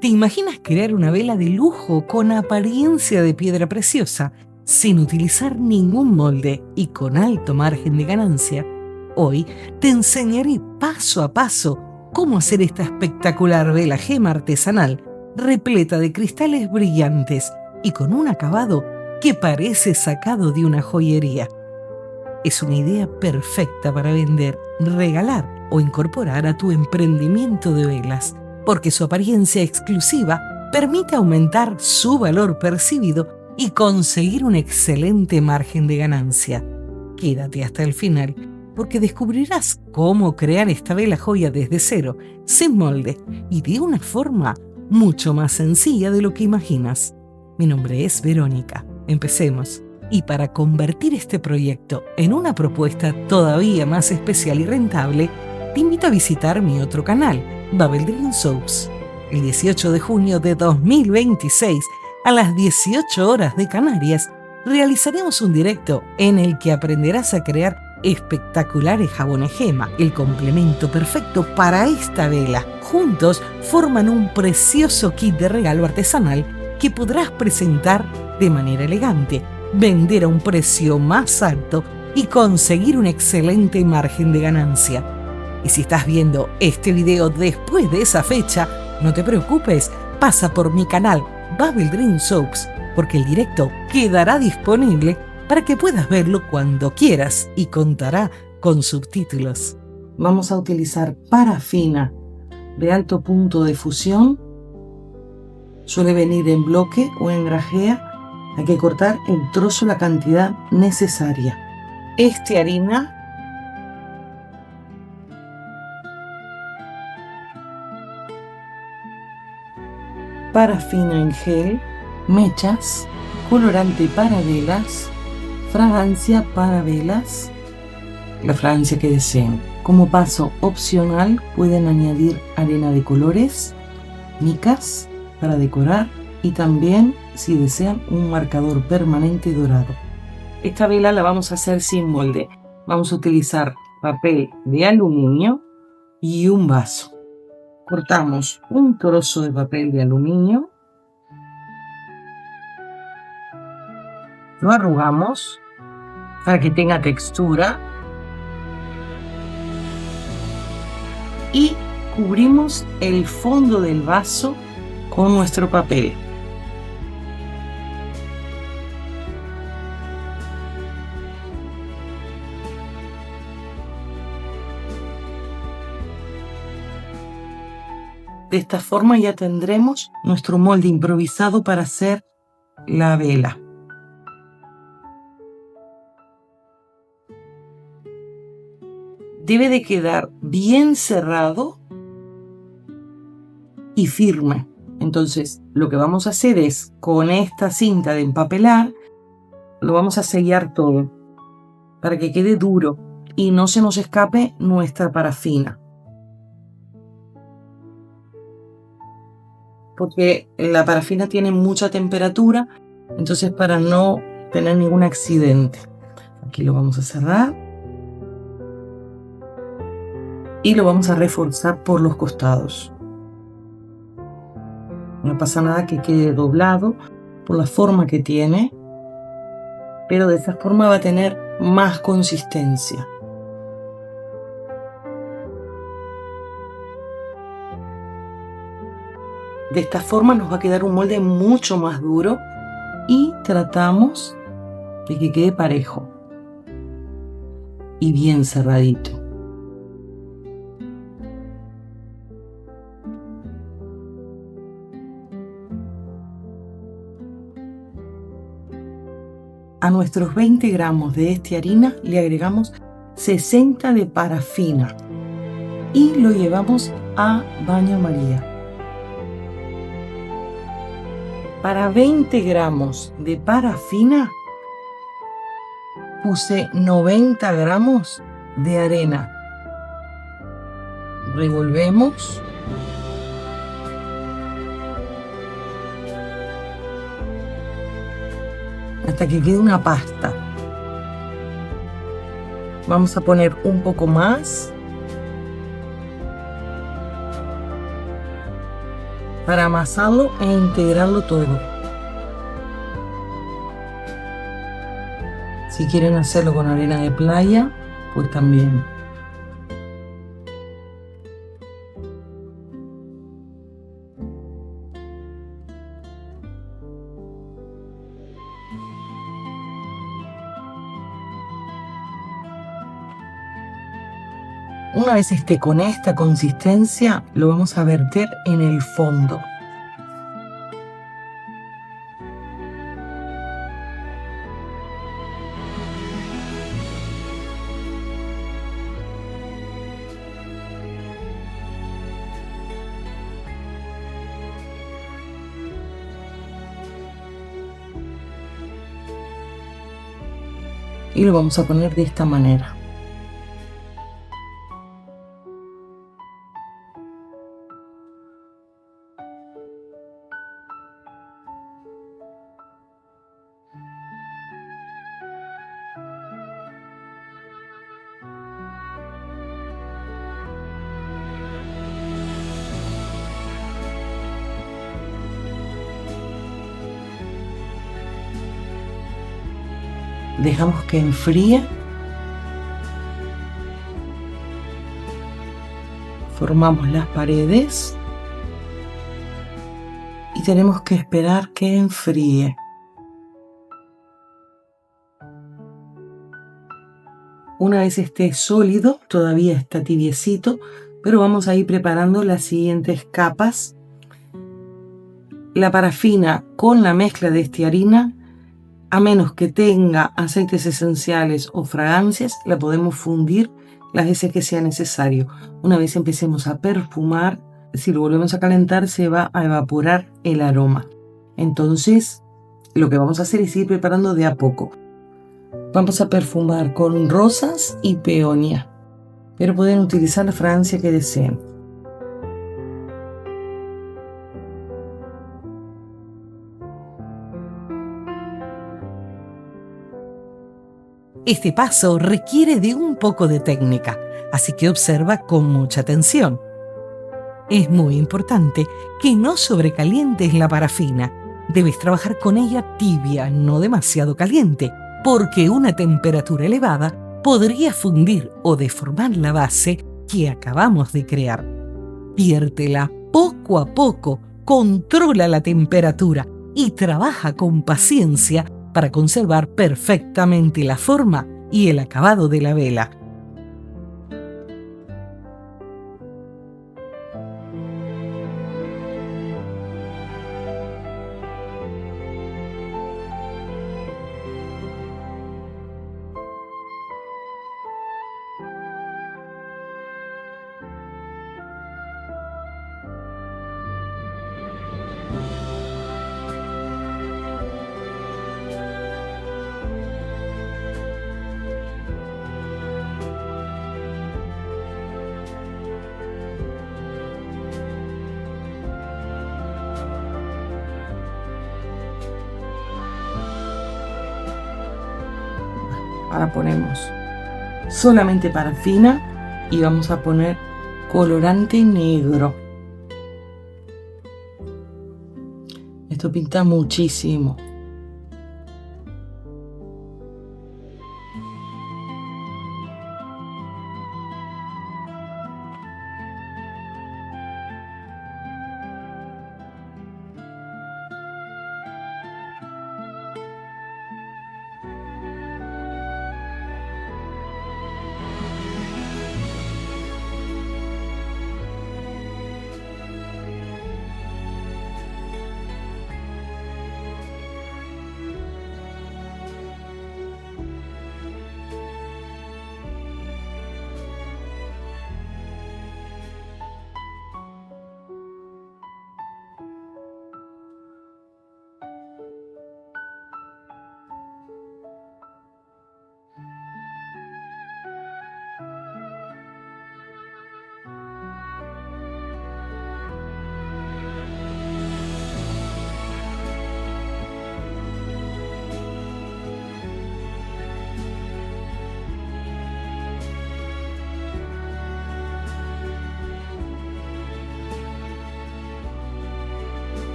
¿Te imaginas crear una vela de lujo con apariencia de piedra preciosa, sin utilizar ningún molde y con alto margen de ganancia? Hoy te enseñaré paso a paso cómo hacer esta espectacular vela gema artesanal, repleta de cristales brillantes y con un acabado que parece sacado de una joyería. Es una idea perfecta para vender, regalar o incorporar a tu emprendimiento de velas, porque su apariencia exclusiva permite aumentar su valor percibido y conseguir un excelente margen de ganancia. Quédate hasta el final, porque descubrirás cómo crear esta vela joya desde cero, sin molde y de una forma mucho más sencilla de lo que imaginas. Mi nombre es Verónica. Empecemos. Y para convertir este proyecto en una propuesta todavía más especial y rentable, te invito a visitar mi otro canal, Bubble Dream Soaps. El 18 de junio de 2026, a las 18 horas de Canarias, realizaremos un directo en el que aprenderás a crear espectaculares jabones gema, el complemento perfecto para esta vela. Juntos forman un precioso kit de regalo artesanal que podrás presentar de manera elegante, vender a un precio más alto y conseguir un excelente margen de ganancia. Y si estás viendo este video después de esa fecha, no te preocupes, pasa por mi canal Bubble Dream Soaps, porque el directo quedará disponible para que puedas verlo cuando quieras y contará con subtítulos. Vamos a utilizar parafina de alto punto de fusión. Suele venir en bloque o en grajea. Hay que cortar en trozo la cantidad necesaria. Harina, parafina en gel, mechas, colorante para velas, fragancia para velas, la fragancia que deseen. Como paso opcional pueden añadir arena de colores, micas para decorar y también, si desean, un marcador permanente dorado. Esta vela la vamos a hacer sin molde. Vamos a utilizar papel de aluminio y un vaso. Cortamos un trozo de papel de aluminio, lo arrugamos para que tenga textura y cubrimos el fondo del vaso con nuestro papel. De esta forma ya tendremos nuestro molde improvisado para hacer la vela. Debe de quedar bien cerrado y firme. Entonces, lo que vamos a hacer es, con esta cinta de empapelar, lo vamos a sellar todo para que quede duro y no se nos escape nuestra parafina. Porque la parafina tiene mucha temperatura, entonces para no tener ningún accidente. Aquí lo vamos a cerrar y lo vamos a reforzar por los costados. No pasa nada que quede doblado por la forma que tiene, pero de esta forma va a tener más consistencia. De esta forma nos va a quedar un molde mucho más duro y tratamos de que quede parejo y bien cerradito. A nuestros 20 gramos de harina le agregamos 60 de parafina y lo llevamos a baño María. Para 20 gramos de parafina puse 90 gramos de arena. Revolvemos. Hasta que quede una pasta. Vamos a poner un poco más para amasarlo e integrarlo todo. Si quieren hacerlo con arena de playa, pues también. Una vez esté con esta consistencia, lo vamos a verter en el fondo. Y lo vamos a poner de esta manera. Dejamos que enfríe. Formamos las paredes y tenemos que esperar que enfríe. Una vez esté sólido, todavía está tibiecito, pero vamos a ir preparando las siguientes capas. La parafina con la mezcla de estearina, a menos que tenga aceites esenciales o fragancias, la podemos fundir las veces que sea necesario. Una vez empecemos a perfumar, si lo volvemos a calentar, se va a evaporar el aroma. Entonces, lo que vamos a hacer es ir preparando de a poco. Vamos a perfumar con rosas y peonia, pero pueden utilizar la fragancia que deseen. Este paso requiere de un poco de técnica, así que observa con mucha atención. Es muy importante que no sobrecalientes la parafina. Debes trabajar con ella tibia, no demasiado caliente, porque una temperatura elevada podría fundir o deformar la base que acabamos de crear. Viértela poco a poco, controla la temperatura y trabaja con paciencia para conservar perfectamente la forma y el acabado de la vela. Ahora ponemos solamente parafina y vamos a poner colorante negro. Esto pinta muchísimo.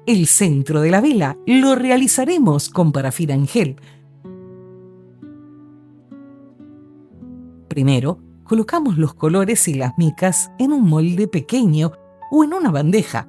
El centro de la vela lo realizaremos con parafina en gel. Primero, colocamos los colores y las micas en un molde pequeño o en una bandeja.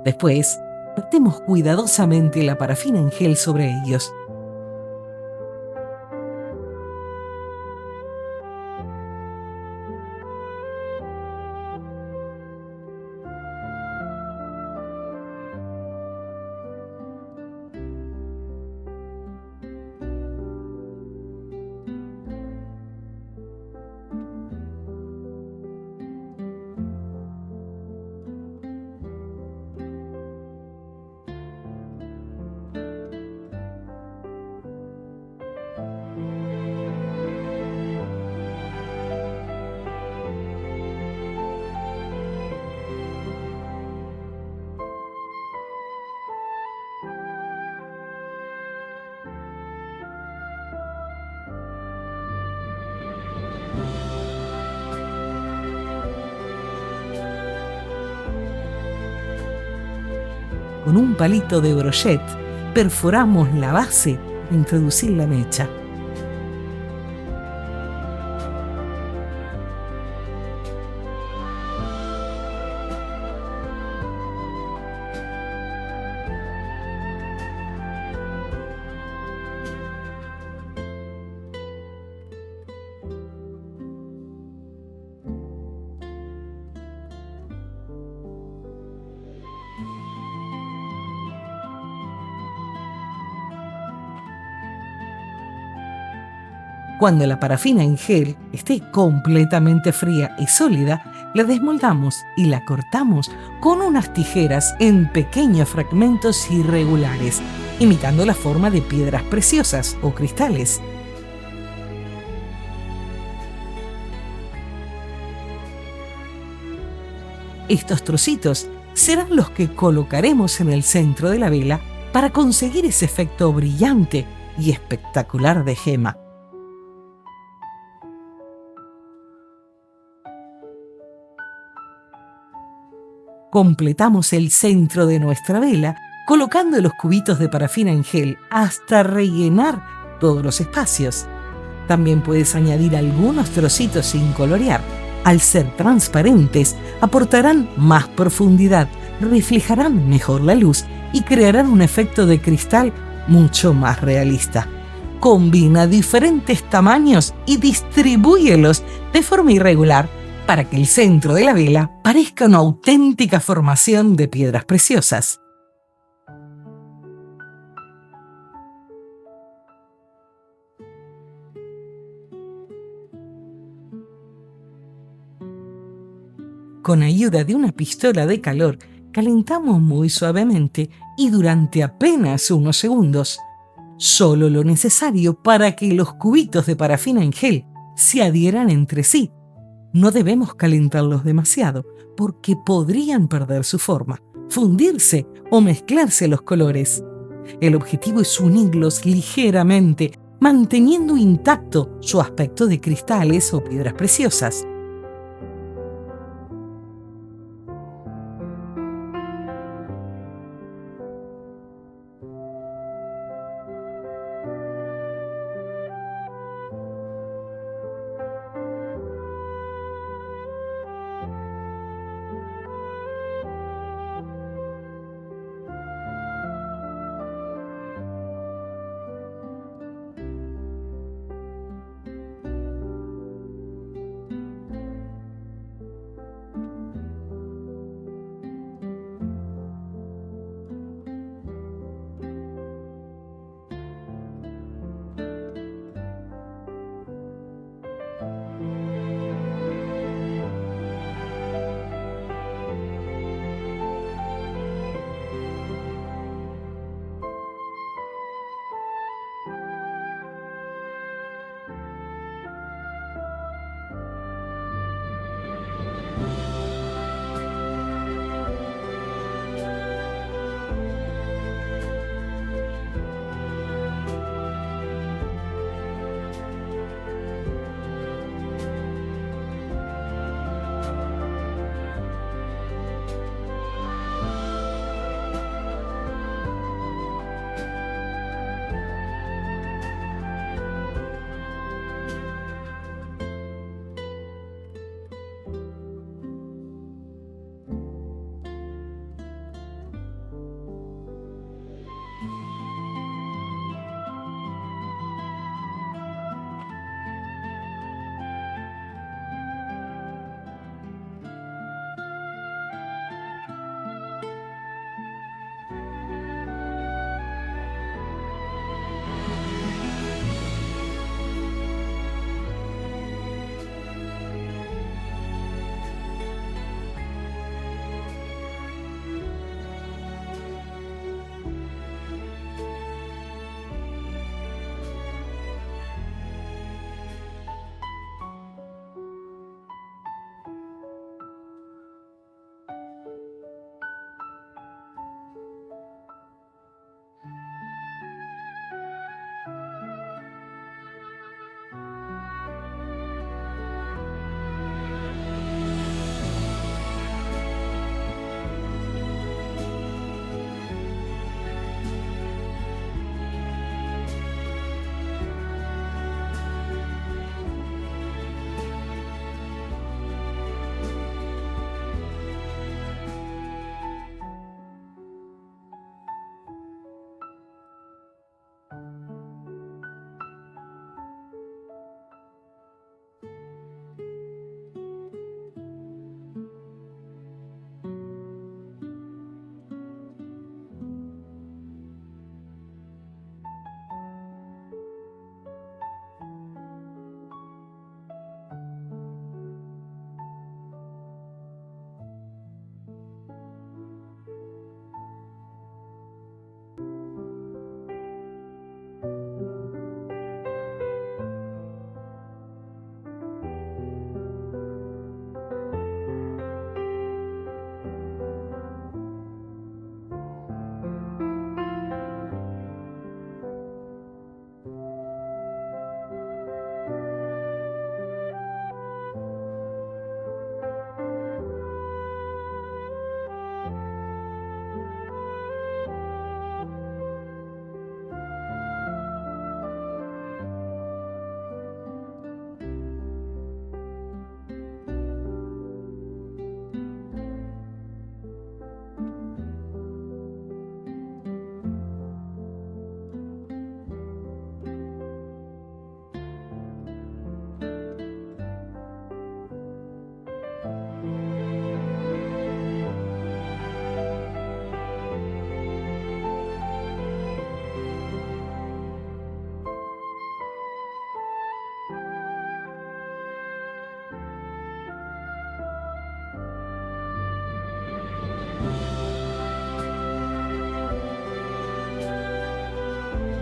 Después, vertemos cuidadosamente la parafina en gel sobre ellos. Con un palito de brochet perforamos la base para introducir la mecha. Cuando la parafina en gel esté completamente fría y sólida, la desmoldamos y la cortamos con unas tijeras en pequeños fragmentos irregulares, imitando la forma de piedras preciosas o cristales. Estos trocitos serán los que colocaremos en el centro de la vela para conseguir ese efecto brillante y espectacular de gema. Completamos el centro de nuestra vela colocando los cubitos de parafina en gel hasta rellenar todos los espacios. También puedes añadir algunos trocitos sin colorear. Al ser transparentes, aportarán más profundidad, reflejarán mejor la luz y crearán un efecto de cristal mucho más realista. Combina diferentes tamaños y distribúyelos de forma irregular para que el centro de la vela parezca una auténtica formación de piedras preciosas. Con ayuda de una pistola de calor, calentamos muy suavemente y durante apenas unos segundos, solo lo necesario para que los cubitos de parafina en gel se adhieran entre sí. No debemos calentarlos demasiado porque podrían perder su forma, fundirse o mezclarse los colores. El objetivo es unirlos ligeramente, manteniendo intacto su aspecto de cristales o piedras preciosas.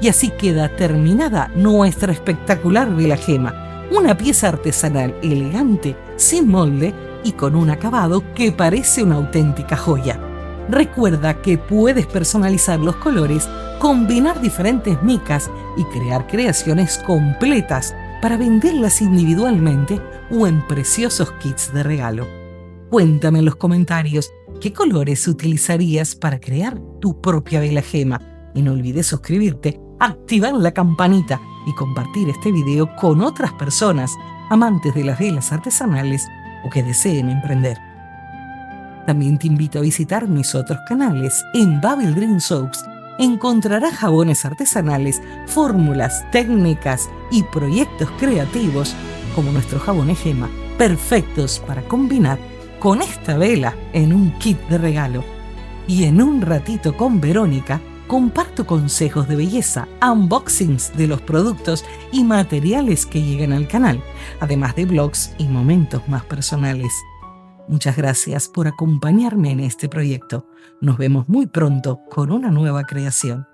Y así queda terminada nuestra espectacular vela gema, una pieza artesanal elegante, sin molde y con un acabado que parece una auténtica joya. Recuerda que puedes personalizar los colores, combinar diferentes micas y crear creaciones completas para venderlas individualmente o en preciosos kits de regalo. Cuéntame en los comentarios qué colores utilizarías para crear tu propia vela gema. Y no olvides suscribirte, activar la campanita y compartir este video con otras personas amantes de las velas artesanales o que deseen emprender. También te invito a visitar mis otros canales. En Babel Dream Soaps encontrarás jabones artesanales, fórmulas, técnicas y proyectos creativos como nuestros jabones gema, perfectos para combinar con esta vela en un kit de regalo. Y en un ratito con Verónica comparto consejos de belleza, unboxings de los productos y materiales que llegan al canal, además de blogs y momentos más personales. Muchas gracias por acompañarme en este proyecto. Nos vemos muy pronto con una nueva creación.